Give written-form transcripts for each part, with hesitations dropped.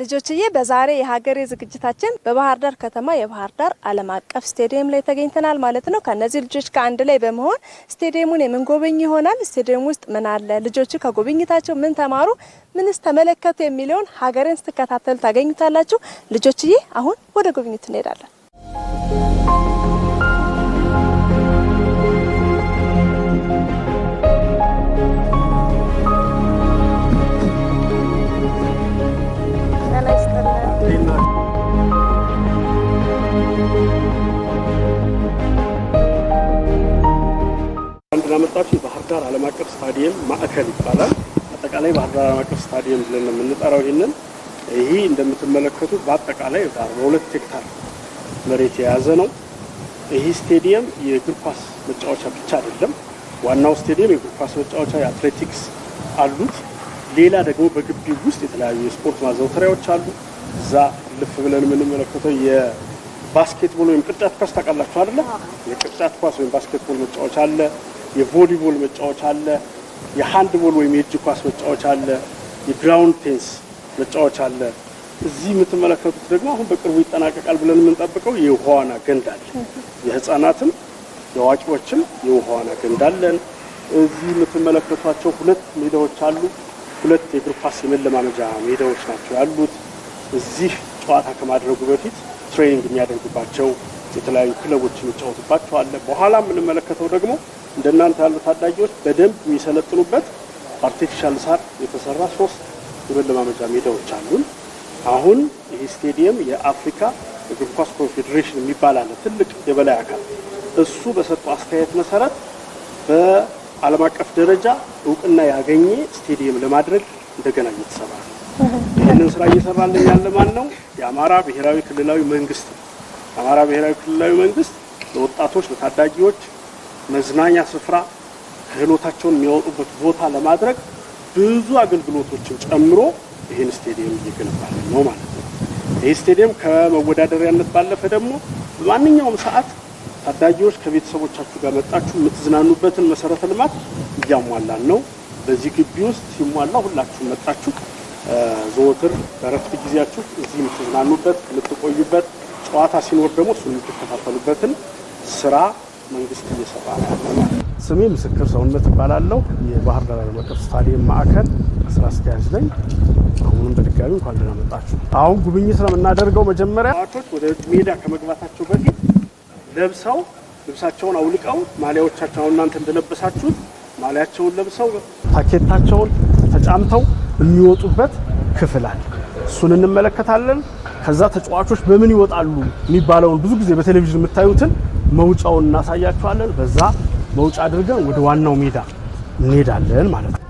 ልጆችዬ በዛሬ የሀገሬ ዝግጅታችን በባህር ዳር ከተማ የባህር ዳር ዓለም አቀፍ ስቴዲየም ላይ ተገኝተናል ማለት ነው። ከነዚህ ልጆች ጋር አንድ ላይ በመሆን ስቴዲየሙን የምንጎበኝ ይሆናል። ስቴዲየም ውስጥ ምን አለ፣ ልጆቹ ከጎብኝታቸው ምን ተማሩ፣ ምንስ ተመለከቱ የሚለውን ሀገሬን ስትከታተሉ ታገኙታላችሁ። ልጆችዬ አሁን ወደ ጉብኝት እንሄዳለን። አንድናመጣችሁ ባህር ዳር ዓለም አቀፍ ስታዲየም ማዕከል ይባላል። አጠቃላይ ባህር ዳር ዓለም አቀፍ ስታዲየም ብለን የምንጠራው ይሄ እንደምትመለከቱት በአጠቃላይ 42 ሄክታር መሬት የያዘ ነው። ይሄ ስቴዲየም የእግር ኳስ መጫወቻ ብቻ አይደለም። ዋናው ስቴዲየም የእግር ኳስ መጫወቻ፣ የአትሌቲክስ አሉት። ሌላ ደግሞ በግቢው ውስጥ የተለያዩ የስፖርት ማዘውተሪያዎች አሉ። እዛ ልፍ ብለን የምንመለከተው የባስኬትቦል ወይም ቅርጫት ኳስ ታውቃላችሁ አይደለ? የቅርጫት ኳስ ወይም ባስኬትቦል መጫወቻ አለ። የቮሊቦል መጫወቻ አለ። የሃንድቦል ወይም የእጅ ኳስ መጫወቻ አለ። የግራውንድ ቴኒስ መጫወቻ አለ። እዚህ የምትመለከቱት ደግሞ አሁን በቅርቡ ይጠናቀቃል ብለን የምንጠብቀው የውሃ ዋና ገንዳ አለ። የህፃናትም የአዋቂዎችም የውሃ ዋና ገንዳ አለን። እዚህ የምትመለከቷቸው 2 ሜዳዎች አሉ። 2 የእግር ኳስ የመለማመጃ ሜዳዎች ናቸው ያሉት። እዚህ ጨዋታ ከማድረጉ በፊት ትሬኒንግ የሚያደርጉባቸው የተለያዩ ክለቦች የሚጫወቱባቸው አለ። በኋላ የምንመለከተው ደግሞ እንደናንተ ያሉ ታዳጊዎች በደንብ የሚሰለጥኑበት አርቲፊሻል ሳር የተሰራ 3 የመለማመጃ ሜዳዎች አሉን። አሁን ይህ ስቴዲየም የአፍሪካ እግር ኳስ ኮንፌዴሬሽን የሚባል አለ፣ ትልቅ የበላይ አካል። እሱ በሰጠው አስተያየት መሰረት በዓለም አቀፍ ደረጃ እውቅና ያገኘ ስቴዲየም ለማድረግ እንደገና እየተሰራ ነው። ይህንን ስራ እየሰራልን ያለ ማን ነው? የአማራ ብሔራዊ ክልላዊ መንግስት ነው። የአማራ ብሔራዊ ክልላዊ መንግስት ለወጣቶች ለታዳጊዎች መዝናኛ ስፍራ ክህሎታቸውን የሚያወጡበት ቦታ ለማድረግ ብዙ አገልግሎቶችን ጨምሮ ይህን ስቴዲየም እየገነባልን ነው ማለት ነው። ይህ ስቴዲየም ከመወዳደሪያነት ባለፈ ደግሞ በማንኛውም ሰዓት ታዳጊዎች ከቤተሰቦቻችሁ ጋር መጣችሁ የምትዝናኑበትን መሰረተ ልማት እያሟላን ነው። በዚህ ግቢ ውስጥ ሲሟላ ሁላችሁ መጣችሁ ዘወትር በረፍት ጊዜያችሁ እዚህ የምትዝናኑበት የምትቆዩበት፣ ጨዋታ ሲኖር ደግሞ እሱን የምትከታተሉበትን ስራ መንግስት እየሰራ ነው። ስሜ ምስክር ሰውነት እባላለሁ። የባህር ዳር ዓለም አቀፍ ስታዲየም ማዕከል ስራ አስኪያጅ ነኝ። አሁንም በድጋሚ እንኳን ደህና መጣችሁ። አሁን ጉብኝት ነው የምናደርገው። መጀመሪያ ተጫዋቾች ወደ ሜዳ ከመግባታቸው በፊት ለብሰው ልብሳቸውን አውልቀው ማሊያዎቻቸውን እናንተ እንደለበሳችሁት ማሊያቸውን ለብሰው ታኬታቸውን ተጫምተው የሚወጡበት ክፍል አለ። እሱን እንመለከታለን። ከዛ ተጫዋቾች በምን ይወጣሉ የሚባለውን ብዙ ጊዜ በቴሌቪዥን የምታዩትን መውጫውን እናሳያችኋለን። በዛ መውጫ አድርገን ወደ ዋናው ሜዳ እንሄዳለን ማለት ነው።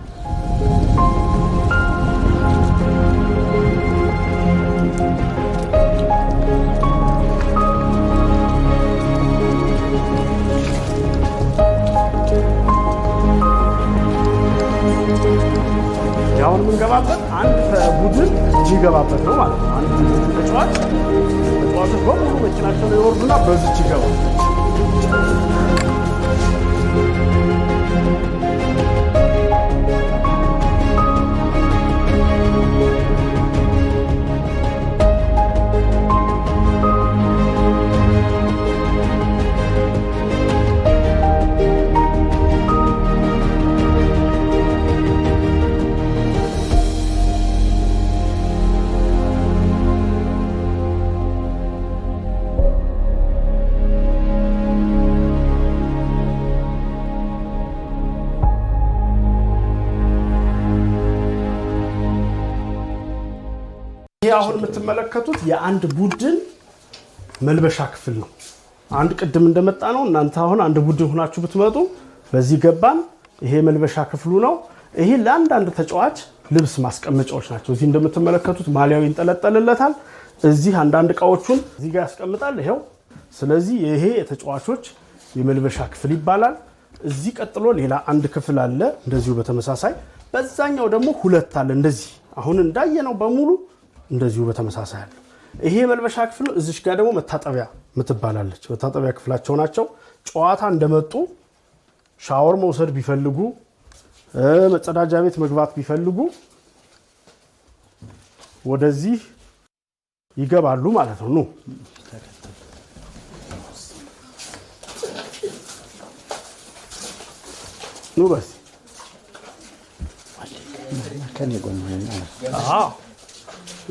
ያው የምንገባበት አንድ ቡድን የሚገባበት ነው ማለት ነው። አንድ ተጫዋቾች በሙሉ መኪናቸው ላይ ይወርዱና በዚች ይገባሉ። ይሄ አሁን የምትመለከቱት የአንድ ቡድን መልበሻ ክፍል ነው። አንድ ቅድም እንደመጣ ነው። እናንተ አሁን አንድ ቡድን ሆናችሁ ብትመጡ በዚህ ገባን። ይሄ መልበሻ ክፍሉ ነው። ይሄ ለአንድ ተጫዋች ልብስ ማስቀመጫዎች ናቸው። እዚህ እንደምትመለከቱት ማሊያው ይንጠለጠልለታል። እዚህ አንዳንድ እቃዎቹን እዚህ ጋር ያስቀምጣል። ይሄው። ስለዚህ ይሄ የተጫዋቾች የመልበሻ ክፍል ይባላል። እዚህ ቀጥሎ ሌላ አንድ ክፍል አለ እንደዚሁ በተመሳሳይ። በዛኛው ደግሞ 2 አለ እንደዚህ። አሁን እንዳየነው በሙሉ እንደዚሁ በተመሳሳይ አለ። ይሄ መልበሻ ክፍል እዚሽ ጋር ደግሞ መታጠቢያ ምትባላለች። መታጠቢያ ክፍላቸው ናቸው። ጨዋታ እንደመጡ ሻወር መውሰድ ቢፈልጉ መጸዳጃ ቤት መግባት ቢፈልጉ ወደዚህ ይገባሉ ማለት ነው። ኑ ኑ በስ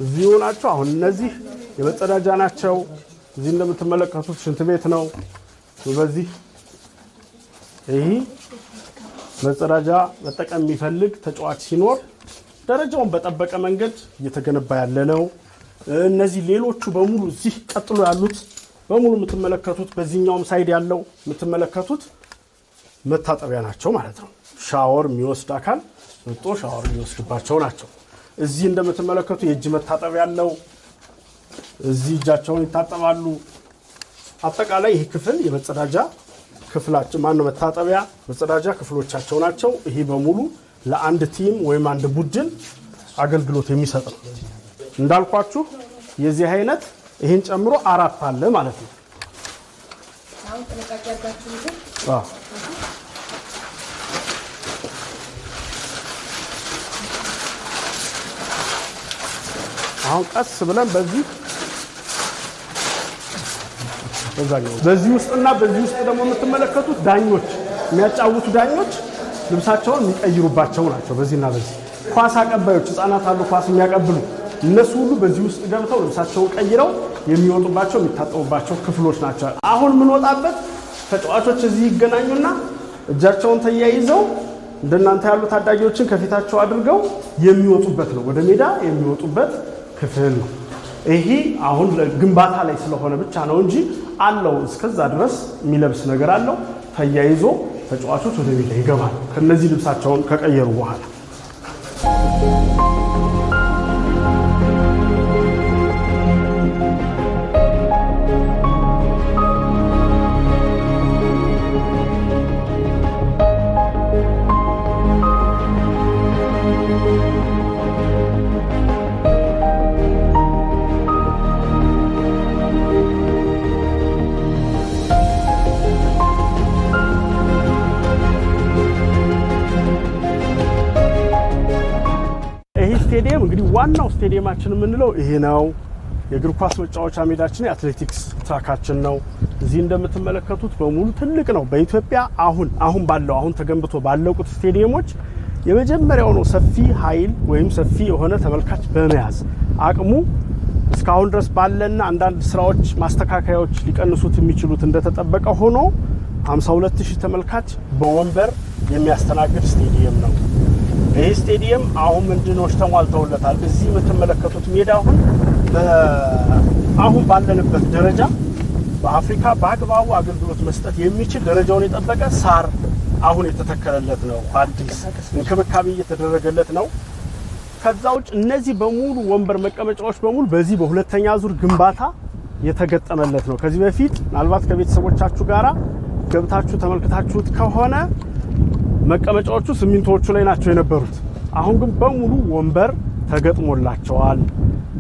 እዚሁ ናቸው። አሁን እነዚህ የመጸዳጃ ናቸው። እዚህ እንደምትመለከቱት ሽንት ቤት ነው። በዚህ ይሄ መጸዳጃ መጠቀም የሚፈልግ ተጫዋች ሲኖር ደረጃውን በጠበቀ መንገድ እየተገነባ ያለ ነው። እነዚህ ሌሎቹ በሙሉ እዚህ ቀጥሎ ያሉት በሙሉ የምትመለከቱት በዚህኛውም ሳይድ ያለው የምትመለከቱት መታጠቢያ ናቸው ማለት ነው። ሻወር የሚወስድ አካል መጥቶ ሻወር የሚወስድባቸው ናቸው። እዚህ እንደምትመለከቱ የእጅ መታጠቢያ ያለው እዚህ እጃቸውን ይታጠባሉ። አጠቃላይ ይህ ክፍል የመጸዳጃ ክፍላቸው ማነው መታጠቢያ መጸዳጃ ክፍሎቻቸው ናቸው። ይሄ በሙሉ ለአንድ ቲም ወይም አንድ ቡድን አገልግሎት የሚሰጥ ነው። እንዳልኳችሁ የዚህ አይነት ይሄን ጨምሮ 4 አለ ማለት ነው። አሁን ቀስ ብለን በዚህ ውስጥና በዚህ ውስጥ ደግሞ የምትመለከቱት ዳኞች የሚያጫውቱ ዳኞች ልብሳቸውን የሚቀይሩባቸው ናቸው። በዚህና በዚህ ኳስ አቀባዮች ህፃናት አሉ ኳስ የሚያቀብሉ እነሱ ሁሉ በዚህ ውስጥ ገብተው ልብሳቸውን ቀይረው የሚወጡባቸው የሚታጠቡባቸው ክፍሎች ናቸው። አሁን ምን ወጣበት ተጫዋቾች እዚህ ይገናኙና እጃቸውን ተያይዘው እንደናንተ ያሉ ታዳጊዎችን ከፊታቸው አድርገው የሚወጡበት ነው። ወደ ሜዳ የሚወጡበት ክፍል ነው። ይሄ አሁን ግንባታ ላይ ስለሆነ ብቻ ነው እንጂ አለው እስከዛ ድረስ የሚለብስ ነገር አለው። ተያይዞ ተጫዋቾች ወደ ሜዳ ይገባሉ ከነዚህ ልብሳቸውን ከቀየሩ በኋላ። ስቴዲየም እንግዲህ ዋናው ስቴዲየማችን የምንለው ይሄ ነው። የእግር ኳስ መጫወቻ ሜዳችን የአትሌቲክስ ትራካችን ነው። እዚህ እንደምትመለከቱት በሙሉ ትልቅ ነው። በኢትዮጵያ አሁን ተገንብቶ ባለቁት ስቴዲየሞች የመጀመሪያው ነው። ሰፊ ኃይል ወይም ሰፊ የሆነ ተመልካች በመያዝ አቅሙ እስካሁን ድረስ ባለና አንዳንድ ስራዎች ማስተካከያዎች ሊቀንሱት የሚችሉት እንደተጠበቀ ሆኖ 52000 ተመልካች በወንበር የሚያስተናግድ ስቴዲየም ነው። ይህ ስቴዲየም አሁን ምንድነው ተሟልተውለታል። እዚህ የምትመለከቱት ሜዳ አሁን ባለንበት ደረጃ በአፍሪካ በአግባቡ አገልግሎት መስጠት የሚችል ደረጃውን የጠበቀ ሳር አሁን የተተከለለት ነው። አዲስ እንክብካቤ እየተደረገለት ነው። ከዛ ውጭ እነዚህ በሙሉ ወንበር መቀመጫዎች በሙሉ በዚህ በሁለተኛ ዙር ግንባታ የተገጠመለት ነው። ከዚህ በፊት ምናልባት ከቤተሰቦቻችሁ ጋራ ገብታችሁ ተመልክታችሁት ከሆነ መቀመጫዎቹ ሲሚንቶዎቹ ላይ ናቸው የነበሩት። አሁን ግን በሙሉ ወንበር ተገጥሞላቸዋል።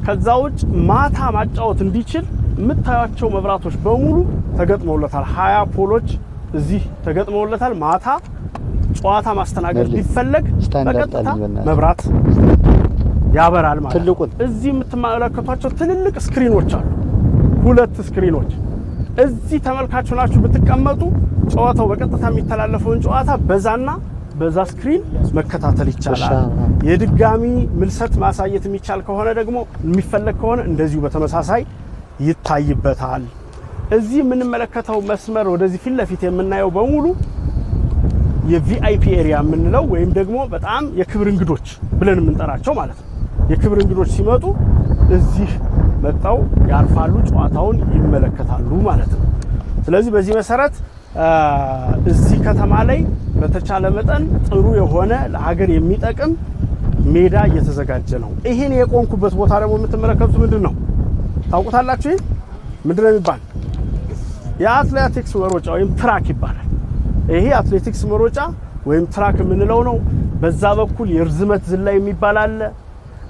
ከዛ ውጭ ማታ ማጫወት እንዲችል የምታዩቸው መብራቶች በሙሉ ተገጥመውለታል። 20 ፖሎች እዚህ ተገጥመውለታል። ማታ ጨዋታ ማስተናገድ ቢፈለግ በቀጥታ መብራት ያበራል ማለት ነው። እዚህ የምትመለከቷቸው ትልልቅ ስክሪኖች አሉ። 2 ስክሪኖች እዚህ ተመልካቹ ናችሁ ብትቀመጡ ጨዋታው በቀጥታ የሚተላለፈውን ጨዋታ በዛ ስክሪን መከታተል ይቻላል። የድጋሚ ምልሰት ማሳየት የሚቻል ከሆነ ደግሞ የሚፈለግ ከሆነ እንደዚሁ በተመሳሳይ ይታይበታል። እዚህ የምንመለከተው መስመር ወደዚህ ፊት ለፊት የምናየው በሙሉ የቪአይፒ ኤሪያ የምንለው ወይም ደግሞ በጣም የክብር እንግዶች ብለን የምንጠራቸው ማለት ነው። የክብር እንግዶች ሲመጡ እዚህ መጣው ያርፋሉ፣ ጨዋታውን ይመለከታሉ ማለት ነው። ስለዚህ በዚህ መሰረት እዚህ ከተማ ላይ በተቻለ መጠን ጥሩ የሆነ ለሀገር የሚጠቅም ሜዳ እየተዘጋጀ ነው። ይሄን የቆንኩበት ቦታ ደግሞ የምትመለከቱት ምንድነው ታውቁታላችሁ? ምንድነው የሚባል? የአትሌቲክስ መሮጫ ወይም ትራክ ይባላል። ይሄ አትሌቲክስ መሮጫ ወይም ትራክ የምንለው ነው። በዛ በኩል የርዝመት ዝላይ የሚባል አለ።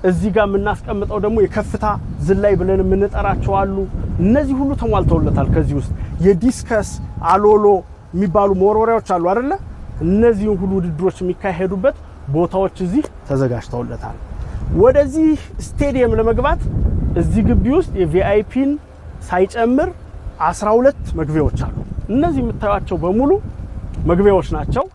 እዚህ ጋር የምናስቀምጠው ደግሞ የከፍታ ዝላይ ብለን የምንጠራቸው አሉ። እነዚህ ሁሉ ተሟልተውለታል። ከዚህ ውስጥ የዲስከስ አሎሎ የሚባሉ መወርወሪያዎች አሉ አይደለ? እነዚህን ሁሉ ውድድሮች የሚካሄዱበት ቦታዎች እዚህ ተዘጋጅተውለታል። ወደዚህ ስቴዲየም ለመግባት እዚህ ግቢ ውስጥ የቪአይፒን ሳይጨምር 12 መግቢያዎች አሉ። እነዚህ የምታዩቸው በሙሉ መግቢያዎች ናቸው።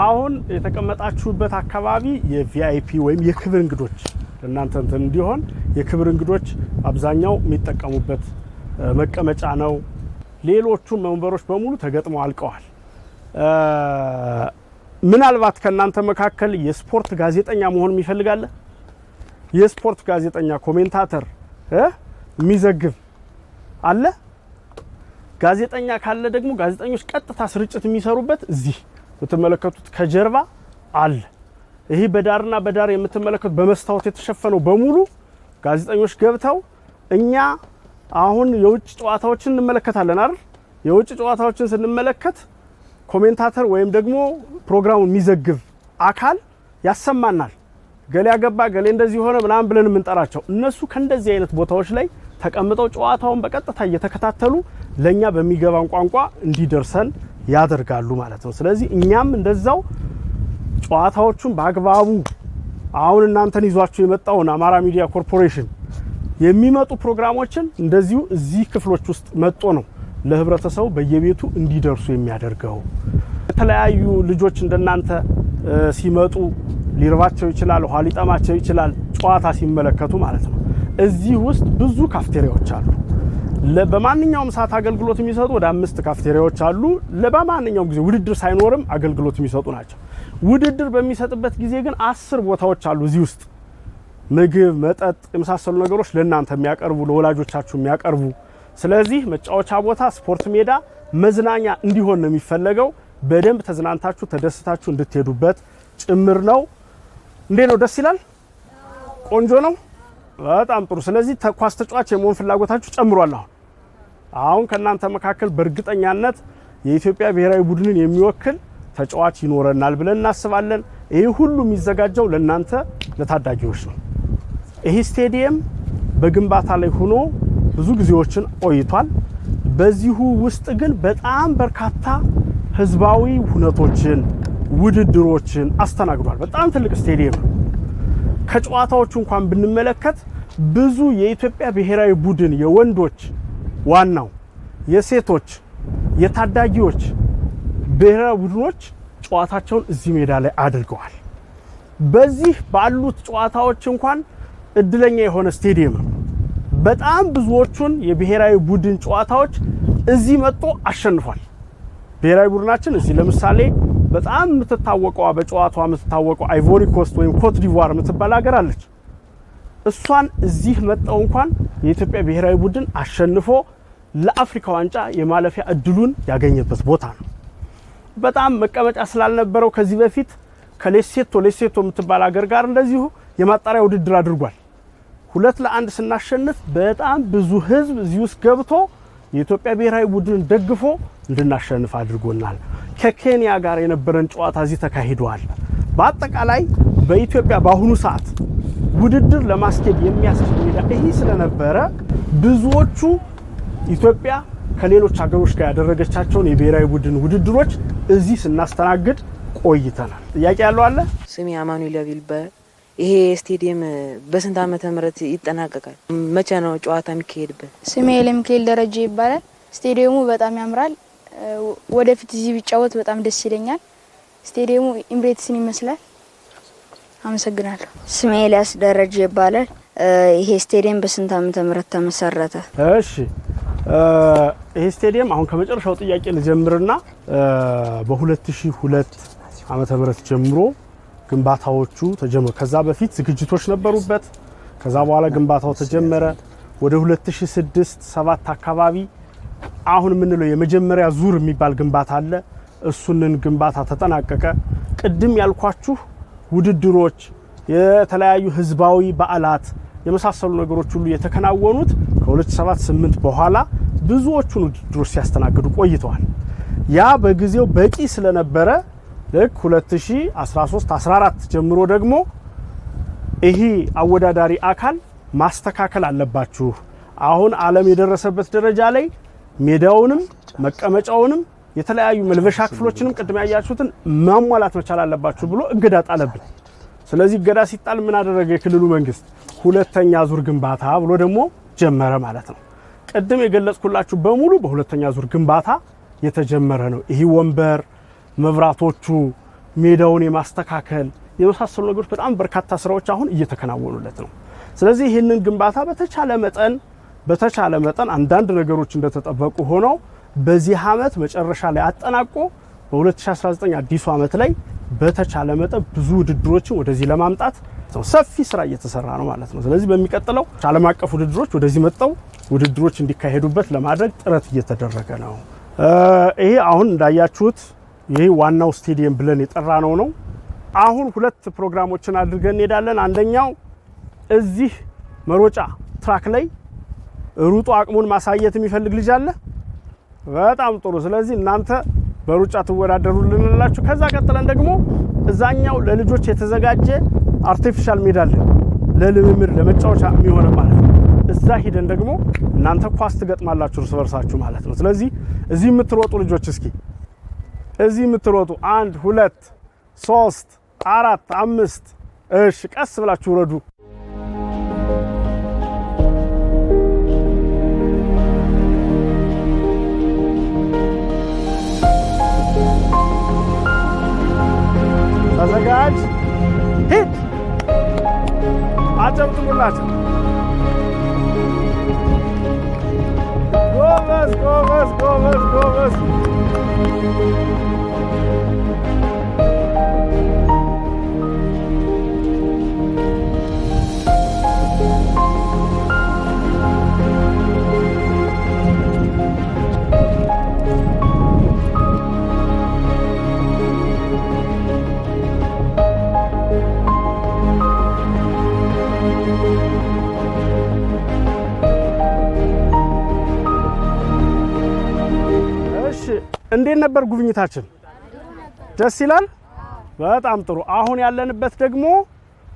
አሁን የተቀመጣችሁበት አካባቢ የቪአይፒ ወይም የክብር እንግዶች ለእናንተ እንዲሆን የክብር እንግዶች አብዛኛው የሚጠቀሙበት መቀመጫ ነው። ሌሎቹ መንበሮች በሙሉ ተገጥመው አልቀዋል። ምናልባት ከእናንተ መካከል የስፖርት ጋዜጠኛ መሆን ይፈልጋል? የስፖርት ጋዜጠኛ ኮሜንታተር የሚዘግብ አለ? ጋዜጠኛ ካለ ደግሞ ጋዜጠኞች ቀጥታ ስርጭት የሚሰሩበት እዚህ የምትመለከቱት ከጀርባ አለ። ይሄ በዳርና በዳር የምትመለከቱት በመስታወት የተሸፈነው በሙሉ ጋዜጠኞች ገብተው እኛ አሁን የውጭ ጨዋታዎችን እንመለከታለን አይደል? የውጭ ጨዋታዎችን ስንመለከት ኮሜንታተር ወይም ደግሞ ፕሮግራሙን የሚዘግብ አካል ያሰማናል። ገሌ ያገባ ገሌ እንደዚህ ሆነ ምናምን ብለን የምንጠራቸው እነሱ ከእንደዚህ አይነት ቦታዎች ላይ ተቀምጠው ጨዋታውን በቀጥታ እየተከታተሉ ለኛ በሚገባን ቋንቋ እንዲደርሰን ያደርጋሉ ማለት ነው። ስለዚህ እኛም እንደዛው ጨዋታዎቹን በአግባቡ አሁን እናንተን ይዟችሁ የመጣውን አማራ ሚዲያ ኮርፖሬሽን የሚመጡ ፕሮግራሞችን እንደዚሁ እዚህ ክፍሎች ውስጥ መጥቶ ነው ለህብረተሰቡ በየቤቱ እንዲደርሱ የሚያደርገው። የተለያዩ ልጆች እንደናንተ ሲመጡ ሊርባቸው ይችላል፣ ውሃ ሊጠማቸው ይችላል፣ ጨዋታ ሲመለከቱ ማለት ነው። እዚህ ውስጥ ብዙ ካፍቴሪያዎች አሉ። በማንኛውም ሰዓት አገልግሎት የሚሰጡ ወደ 5 ካፍቴሪያዎች አሉ። ለማንኛውም ጊዜ ውድድር ሳይኖርም አገልግሎት የሚሰጡ ናቸው። ውድድር በሚሰጥበት ጊዜ ግን 10 ቦታዎች አሉ እዚህ ውስጥ ምግብ፣ መጠጥ የመሳሰሉ ነገሮች ለእናንተ የሚያቀርቡ ለወላጆቻችሁ የሚያቀርቡ። ስለዚህ መጫወቻ ቦታ፣ ስፖርት ሜዳ፣ መዝናኛ እንዲሆን ነው የሚፈለገው። በደንብ ተዝናንታችሁ ተደስታችሁ እንድትሄዱበት ጭምር ነው። እንዴት ነው? ደስ ይላል? ቆንጆ ነው? በጣም ጥሩ። ስለዚህ ኳስ ተጫዋች የመሆን ፍላጎታችሁ ጨምሯል። አሁን ከእናንተ መካከል በእርግጠኛነት የኢትዮጵያ ብሔራዊ ቡድንን የሚወክል ተጫዋች ይኖረናል ብለን እናስባለን። ይህ ሁሉ የሚዘጋጀው ለእናንተ ለታዳጊዎች ነው። ይህ ስቴዲየም በግንባታ ላይ ሆኖ ብዙ ጊዜዎችን ቆይቷል። በዚሁ ውስጥ ግን በጣም በርካታ ህዝባዊ ሁነቶችን፣ ውድድሮችን አስተናግዷል። በጣም ትልቅ ስቴዲየም ነው። ከጨዋታዎቹ እንኳን ብንመለከት ብዙ የኢትዮጵያ ብሔራዊ ቡድን የወንዶች ዋናው፣ የሴቶች፣ የታዳጊዎች ብሔራዊ ቡድኖች ጨዋታቸውን እዚህ ሜዳ ላይ አድርገዋል። በዚህ ባሉት ጨዋታዎች እንኳን እድለኛ የሆነ ስቴዲየም ነው። በጣም ብዙዎቹን የብሔራዊ ቡድን ጨዋታዎች እዚህ መጥቶ አሸንፏል። ብሔራዊ ቡድናችን እዚህ ለምሳሌ በጣም የምትታወቀው በጨዋታዋ የምትታወቀው አይቮሪ ኮስት ወይም ኮት ዲቮር የምትባል ሀገር አለች። እሷን እዚህ መጣው እንኳን የኢትዮጵያ ብሔራዊ ቡድን አሸንፎ ለአፍሪካ ዋንጫ የማለፊያ እድሉን ያገኘበት ቦታ ነው። በጣም መቀመጫ ስላልነበረው ከዚህ በፊት ከሌሴቶ የምትባል ሀገር ጋር እንደዚሁ የማጣሪያ ውድድር አድርጓል። 2-1 ስናሸንፍ በጣም ብዙ ህዝብ እዚህ ውስጥ ገብቶ የኢትዮጵያ ብሔራዊ ቡድን ደግፎ እንድናሸንፍ አድርጎናል። ከኬንያ ጋር የነበረን ጨዋታ እዚህ ተካሂዷል። በአጠቃላይ በኢትዮጵያ በአሁኑ ሰዓት ውድድር ለማስኬድ የሚያስችል ሜዳ ይሄ ስለነበረ ብዙዎቹ ኢትዮጵያ ከሌሎች ሀገሮች ጋር ያደረገቻቸውን የብሔራዊ ቡድን ውድድሮች እዚህ ስናስተናግድ ቆይተናል። ጥያቄ ያለው አለ? ስሜ አማኑኤል አቢልባ። ይሄ ስቴዲየም በስንት ዓመተ ምህረት ይጠናቀቃል? መቼ ነው ጨዋታ የሚካሄድበት? ስሜ ለሚካኤል ደረጃ ይባላል። ስቴዲየሙ በጣም ያምራል። ወደፊት እዚህ ቢጫወት በጣም ደስ ይለኛል። ስቴዲየሙ ኢምሬትስን ይመስላል። አመሰግናለሁ። ስሜ ኤልያስ ደረጃ ይባላል። ይሄ ስቴዲየም በስንት ዓመተ ምህረት ተመሰረተ? እሺ ይሄ ስቴዲየም አሁን ከመጨረሻው ጥያቄ ልጀምርና በ2002 ዓመተ ምህረት ጀምሮ ግንባታዎቹ ተጀመሩ። ከዛ በፊት ዝግጅቶች ነበሩበት። ከዛ በኋላ ግንባታው ተጀመረ። ወደ 2006-7 አካባቢ አሁን የምንለው የመጀመሪያ ዙር የሚባል ግንባታ አለ። እሱንን ግንባታ ተጠናቀቀ። ቅድም ያልኳችሁ ውድድሮች የተለያዩ ህዝባዊ በዓላት የመሳሰሉ ነገሮች ሁሉ የተከናወኑት ከ2007-8 በኋላ ብዙዎቹን ውድድሮች ሲያስተናግዱ ቆይተዋል። ያ በጊዜው በቂ ስለነበረ ልክ 2013-14 ጀምሮ ደግሞ ይሄ አወዳዳሪ አካል ማስተካከል አለባችሁ፣ አሁን ዓለም የደረሰበት ደረጃ ላይ ሜዳውንም መቀመጫውንም የተለያዩ መልበሻ ክፍሎችንም ቅድም ያያችሁትን ማሟላት መቻል አለባችሁ ብሎ እገዳ ጣለብን። ስለዚህ እገዳ ሲጣል ምን አደረገ የክልሉ መንግስት? ሁለተኛ ዙር ግንባታ ብሎ ደግሞ ጀመረ ማለት ነው። ቅድም የገለጽኩላችሁ በሙሉ በሁለተኛ ዙር ግንባታ የተጀመረ ነው። ይሄ ወንበር፣ መብራቶቹ፣ ሜዳውን የማስተካከል የመሳሰሉ ነገሮች በጣም በርካታ ስራዎች አሁን እየተከናወኑለት ነው። ስለዚህ ይህንን ግንባታ በተቻለ መጠን አንዳንድ ነገሮች እንደተጠበቁ ሆነው በዚህ ዓመት መጨረሻ ላይ አጠናቆ በ2019 አዲሱ ዓመት ላይ በተቻለ መጠን ብዙ ውድድሮችን ወደዚህ ለማምጣት ሰፊ ስራ እየተሰራ ነው ማለት ነው። ስለዚህ በሚቀጥለው ዓለም አቀፍ ውድድሮች ወደዚህ መጣው ውድድሮች እንዲካሄዱበት ለማድረግ ጥረት እየተደረገ ነው። ይሄ አሁን እንዳያችሁት ይሄ ዋናው ስቴዲየም ብለን የጠራነው ነው። አሁን ሁለት ፕሮግራሞችን አድርገን እንሄዳለን። አንደኛው እዚህ መሮጫ ትራክ ላይ ሩጦ አቅሙን ማሳየት የሚፈልግ ልጅ አለ። በጣም ጥሩ። ስለዚህ እናንተ በሩጫ ትወዳደሩልናላችሁ። ከዛ ቀጥለን ደግሞ እዛኛው ለልጆች የተዘጋጀ አርቲፊሻል ሜዳ አለ፣ ለልምምድ ለመጫወቻ የሚሆን ማለት ነው። እዛ ሄደን ደግሞ እናንተ ኳስ ትገጥማላችሁ እርስ በርሳችሁ ማለት ነው። ስለዚህ እዚህ የምትሮጡ ልጆች እስኪ እዚህ የምትሮጡ 1 2 3 4 5 እሺ፣ ቀስ ብላችሁ ውረዱ። ተዘጋጅ፣ ሂድ፣ አጨብጭቡላችሁ። ጎበዝ ጎበዝ ጎበዝ ጎበዝ። እንዴት ነበር ጉብኝታችን? ደስ ይላል። በጣም ጥሩ። አሁን ያለንበት ደግሞ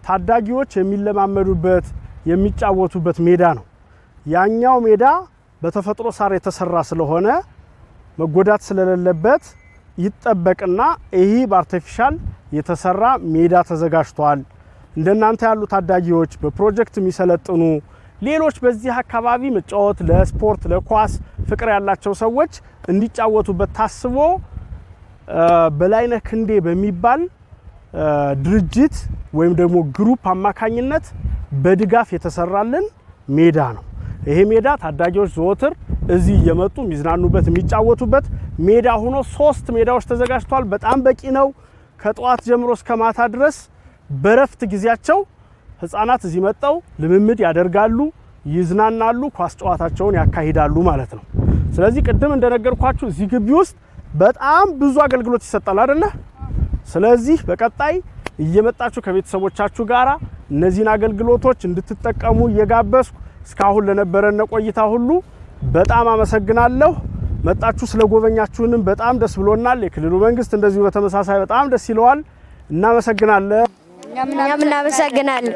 ታዳጊዎች የሚለማመዱበት የሚጫወቱበት ሜዳ ነው። ያኛው ሜዳ በተፈጥሮ ሳር የተሰራ ስለሆነ መጎዳት ስለሌለበት ይጠበቅና ይሄ በአርቲፊሻል የተሰራ ሜዳ ተዘጋጅቷል። እንደናንተ ያሉ ታዳጊዎች በፕሮጀክት የሚሰለጥኑ ሌሎች በዚህ አካባቢ መጫወት ለስፖርት ለኳስ ፍቅር ያላቸው ሰዎች እንዲጫወቱበት ታስቦ በላይነህ ክንዴ በሚባል ድርጅት ወይም ደግሞ ግሩፕ አማካኝነት በድጋፍ የተሰራልን ሜዳ ነው። ይሄ ሜዳ ታዳጊዎች ዘወትር እዚህ እየመጡ የሚዝናኑበት የሚጫወቱበት ሜዳ ሆኖ 3 ሜዳዎች ተዘጋጅቷል። በጣም በቂ ነው። ከጠዋት ጀምሮ እስከ ማታ ድረስ በረፍት ጊዜያቸው ህፃናት እዚህ መጣው ልምምድ ያደርጋሉ፣ ይዝናናሉ፣ ኳስ ጨዋታቸውን ያካሂዳሉ ማለት ነው። ስለዚህ ቅድም እንደነገርኳችሁ እዚህ ግቢ ውስጥ በጣም ብዙ አገልግሎት ይሰጣል አይደለ? ስለዚህ በቀጣይ እየመጣችሁ ከቤተሰቦቻችሁ ጋራ እነዚህን አገልግሎቶች እንድትጠቀሙ እየጋበዝኩ እስካሁን ለነበረን ቆይታ ሁሉ በጣም አመሰግናለሁ። መጣችሁ ስለጎበኛችሁንም በጣም ደስ ብሎናል። የክልሉ መንግስት እንደዚሁ በተመሳሳይ በጣም ደስ ይለዋል። እናመሰግናለን። እኛም እናመሰግናለን።